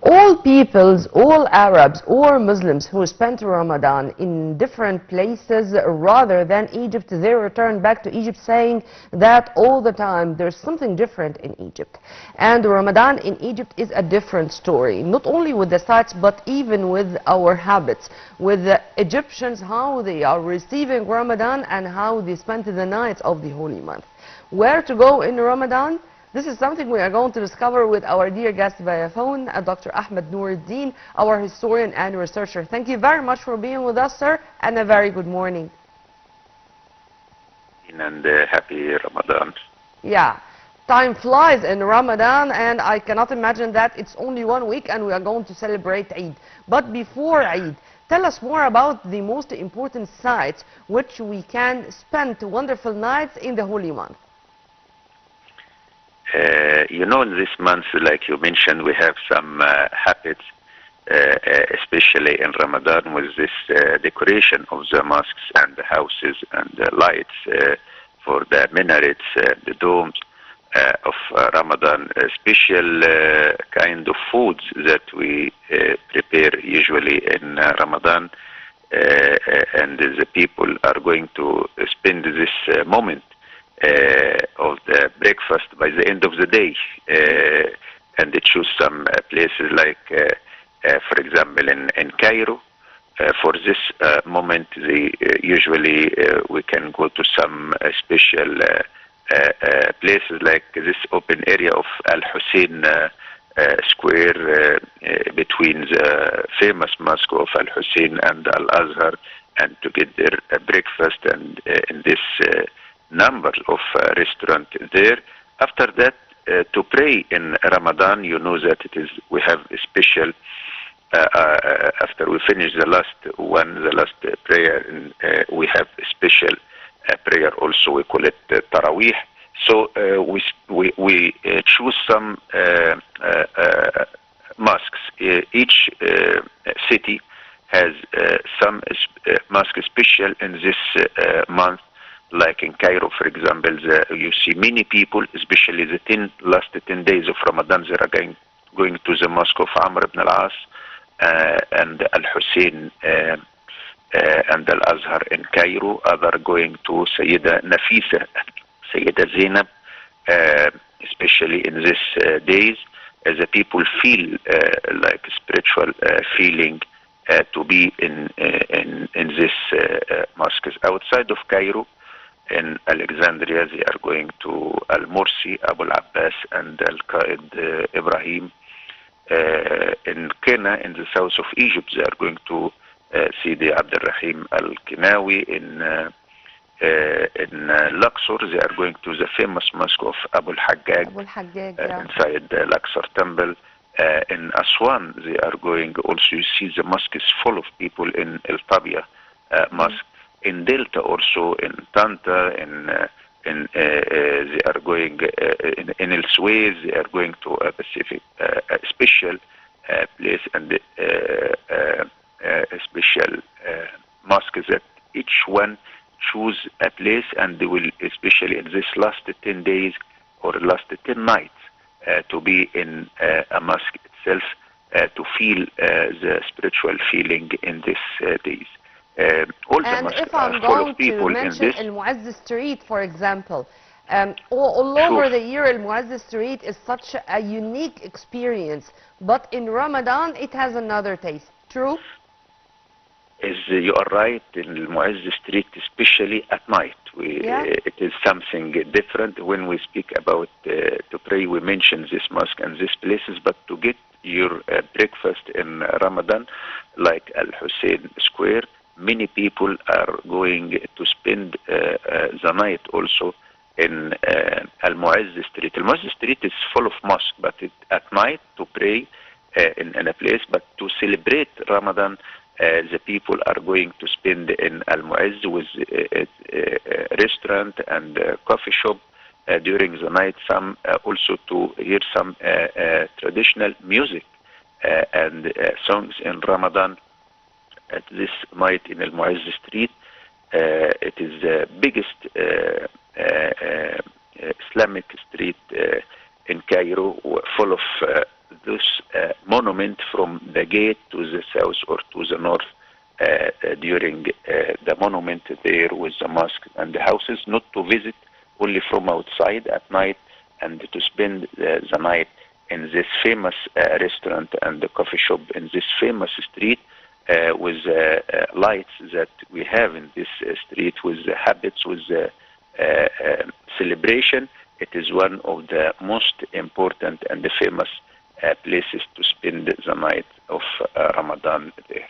All peoples, all Arabs or Muslims who spent Ramadan in different places rather than Egypt, they return back to Egypt saying that all the time there's something different in Egypt. And Ramadan in Egypt is a different story, not only with the sites but even with our habits, with the Egyptians, how they are receiving Ramadan and how they spend the nights of the holy month. Where to go in Ramadan? This is something we are going to discover with our dear guest via phone, Dr. Ahmed Nour, our historian and researcher. Thank you very much for being with us, sir, and a very good morning. And happy Ramadan. Yeah, time flies in Ramadan, and I cannot imagine that it's only 1 week and we are going to celebrate Eid. But before Eid, tell us more about the most important sites which we can spend wonderful nights in the holy month. You know, in this month, like you mentioned, we have some habits, especially in Ramadan, with this decoration of the mosques and the houses and the lights for the minarets, the domes of Ramadan. Special kind of foods that we prepare usually in Ramadan, and the people are going to spend this moment of the breakfast by the end of the day, and they choose some places like, for example, in Cairo. For this moment, they usually we can go to some special places like this open area of Al Hussein Square between the famous mosque of Al Hussein and Al Azhar, and to get their breakfast and in this number of restaurants there. After that, to pray in Ramadan, you know that we have a special, after we finish the last prayer, we have a special prayer also, we call it Taraweeh. So we choose some mosques. Each city has some mosque special in this month. Like in Cairo, for example, you see many people, especially the last 10 days of Ramadan, they are going to the mosque of Amr ibn al-As and Al-Hussein and Al-Azhar in Cairo. Other going to Sayyida Nafisa, Sayyida Zainab, especially in these days, as the people feel like spiritual feeling to be in this mosques. Outside of Cairo, in Alexandria, they are going to Al-Mursi, Abu al-Abbas, and Al-Qaid Ibrahim. In Kenya, in the south of Egypt, they are going to Sidi Abdul Rahim Al-Kinawi. In Luxor, they are going to the famous mosque of Abu al-Hajjaj, yeah. Inside the Luxor temple. In Aswan, they are going also, you see the mosque is full of people in El Tabia mosque. In Delta also, in Tanta, they are going in El Suez, they are going to a Pacific, a special place, and a special mosque that each one choose a place, and they will, especially in this last 10 days or last 10 nights, to be in a mosque itself, to feel the spiritual feeling in these days. And if I'm going to mention Al-Mu'azz Street, for example, all over the year, Al-Mu'azz Street is such a unique experience, but in Ramadan it has another taste. True? You are right. In Al-Mu'azz Street, especially at night, it is something different. When we speak about to pray, we mention this mosque and these places, but to get your breakfast in Ramadan, like Al Hussein Square, many people are going to spend the night also in Al-Mu'azz Street. Al-Mu'azz Street is full of mosques, but at night to pray in a place, but to celebrate Ramadan, the people are going to spend in Al-Mu'azz with a restaurant and coffee shop during the night. Some also to hear some traditional music and songs in Ramadan. At this night in Al-Mu'azz Street, it is the biggest Islamic street in Cairo, full of this monument from the gate to the south or to the north during the monument there with the mosque and the houses, not to visit only from outside at night and to spend the night in this famous restaurant and the coffee shop in this famous street with lights that we have in this street, with the habits, with the celebration. It is one of the most important and the famous places to spend the night of Ramadan there.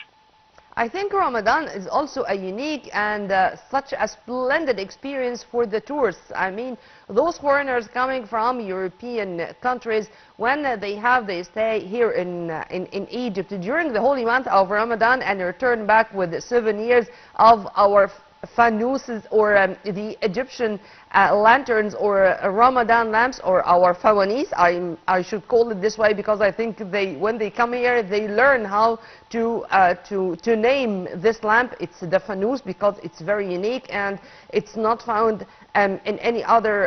I think Ramadan is also a unique and such a splendid experience for the tourists. I mean, those foreigners coming from European countries, when they stay here in Egypt during the holy month of Ramadan and return back with souvenirs of our fanuses or the Egyptian lanterns or Ramadan lamps or our fawanis. I should call it this way because I think when they come here they learn how to name this lamp. It's the fanus because it's very unique and it's not found in any other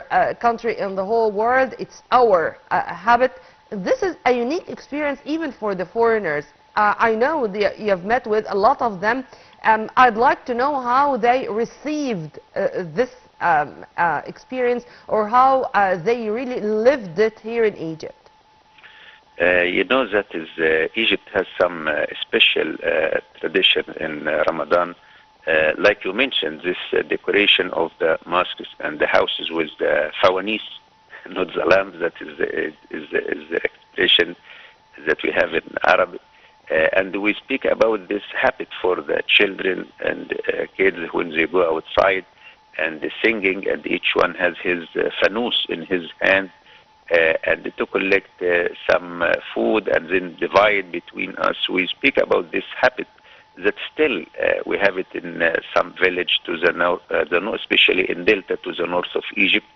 country in the whole world. It's our habit. This is a unique experience even for the foreigners. I know you have met with a lot of them. I'd like to know how they received this experience or how they really lived it here in Egypt. You know that Egypt has some special tradition in Ramadan. Like you mentioned, this decoration of the mosques and the houses with the fawanis, not the lamps. That is the expression that we have in Arabic. And we speak about this habit for the children and kids when they go outside and singing, and each one has his fanus in his hand, and to collect some food and then divide between us. We speak about this habit that still we have it in some village to the north, especially in Delta to the north of Egypt,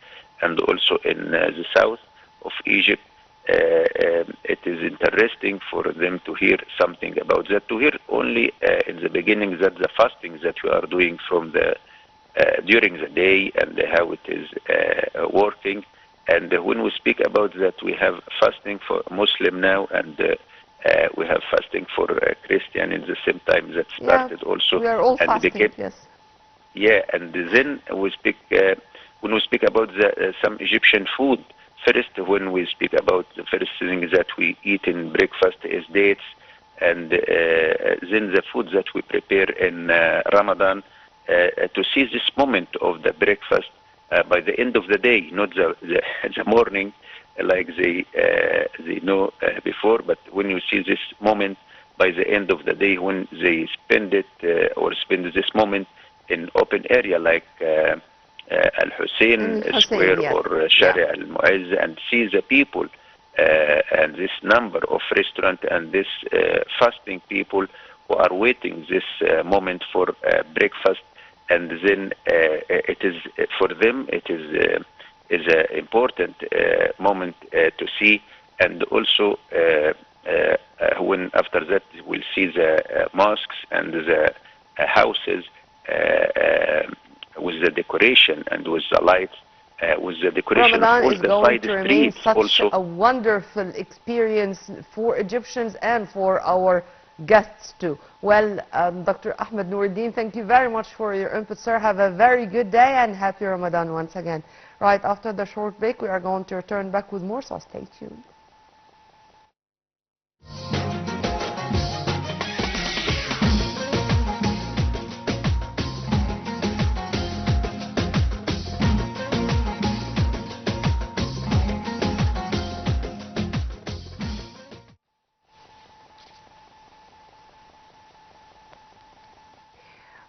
and also in the south of Egypt. It is interesting for them to hear something about that, to hear only in the beginning that the fasting that we are doing from the during the day and how it is working. And when we speak about that, we have fasting for Muslim now, and we have fasting for Christian in the same time that started also. We are all and fasting, became, yes. Yeah, and then we speak when we speak about some Egyptian food. First, when we speak about the first thing that we eat in breakfast is dates, and then the food that we prepare in Ramadan, to see this moment of the breakfast by the end of the day, not the morning like they know before, but when you see this moment by the end of the day, when they spend it or spend this moment in open area like Al-Hussein Square, yes, or Sharia Al-Mu'izz, and see the people and this number of restaurants and this fasting people who are waiting this moment for breakfast, and then it is for them it is an important moment to see. And also when after that we'll see the mosques and the houses with the decoration and with the lights, with the decoration Ramadan of all is the going side to remain streets such also. a wonderful experience for Egyptians and for our guests too. Well, Dr. Ahmed Nouruddin, thank you very much for your input, sir. Have a very good day and happy Ramadan once again. Right after the short break, we are going to return back with more, so stay tuned.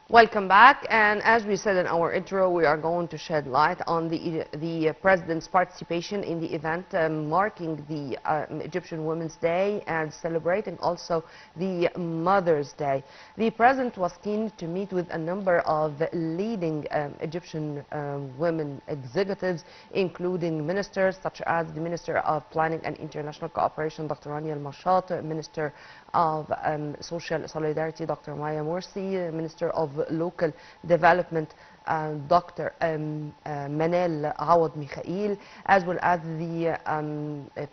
Welcome back, and as we said in our intro, we are going to shed light on the President's participation in the event marking the Egyptian Women's Day and celebrating also the Mother's Day. The President was keen to meet with a number of leading Egyptian women executives, including ministers such as the Minister of Planning and International Cooperation, Dr. Rania Al-Mashat, Minister of Social Solidarity, Dr. Maya Morsi, Minister of Local Development, Dr. Manal Awad Mikhail, as well as the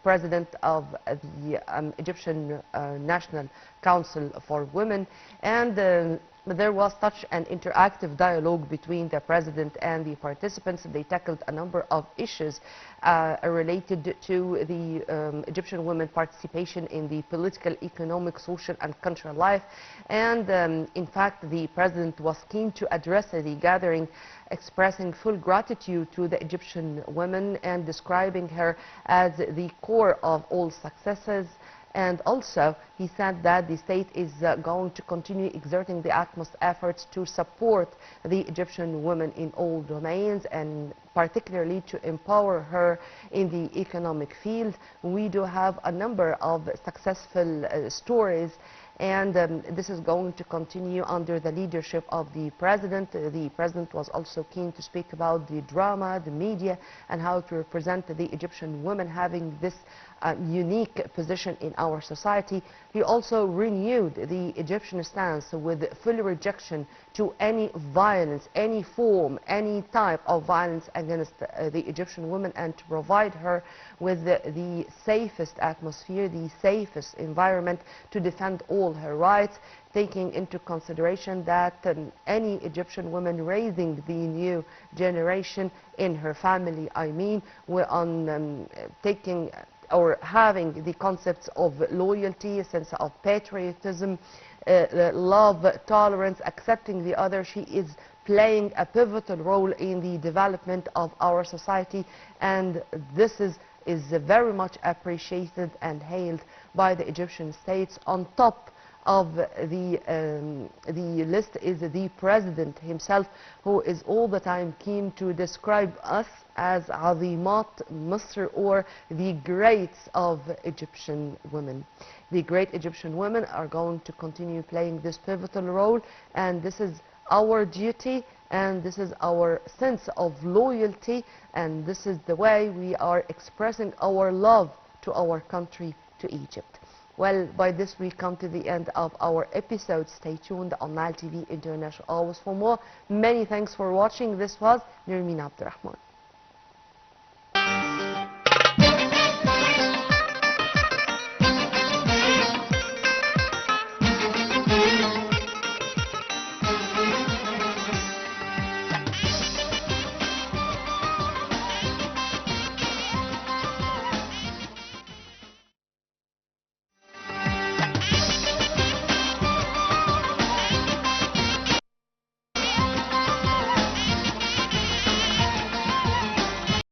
president of the Egyptian National Council for Women. And there was such an interactive dialogue between the president and the participants. They tackled a number of issues related to the Egyptian women participation in the political, economic, social, and cultural life. And in fact, the president was keen to address the gathering, expressing full gratitude to the Egyptian women and describing her as the core of all successes. And also, he said that the state is going to continue exerting the utmost efforts to support the Egyptian women in all domains, and particularly to empower her in the economic field. We do have a number of successful stories, and this is going to continue under the leadership of the president. The president was also keen to speak about the drama, the media, and how to represent the Egyptian women having this unique position in our society. He also renewed the Egyptian stance with full rejection to any violence, any form, any type of violence against the Egyptian woman, and to provide her with the safest atmosphere, the safest environment to defend all her rights, taking into consideration that any Egyptian woman raising the new generation in her family, I mean, we're on taking or having the concepts of loyalty, a sense of patriotism, love, tolerance, accepting the other. She is playing a pivotal role in the development of our society, and this is very much appreciated and hailed by the Egyptian states. On top of the list is the president himself, who is all the time keen to describe us as Azimat Misr, or the greats of Egyptian women. The great Egyptian women are going to continue playing this pivotal role, and this is our duty, and this is our sense of loyalty, and this is the way we are expressing our love to our country, to Egypt. Well, by this we come to the end of our episode. Stay tuned on Nile TV International always for more. Many thanks for watching. This was Nermeen Abdurrahman.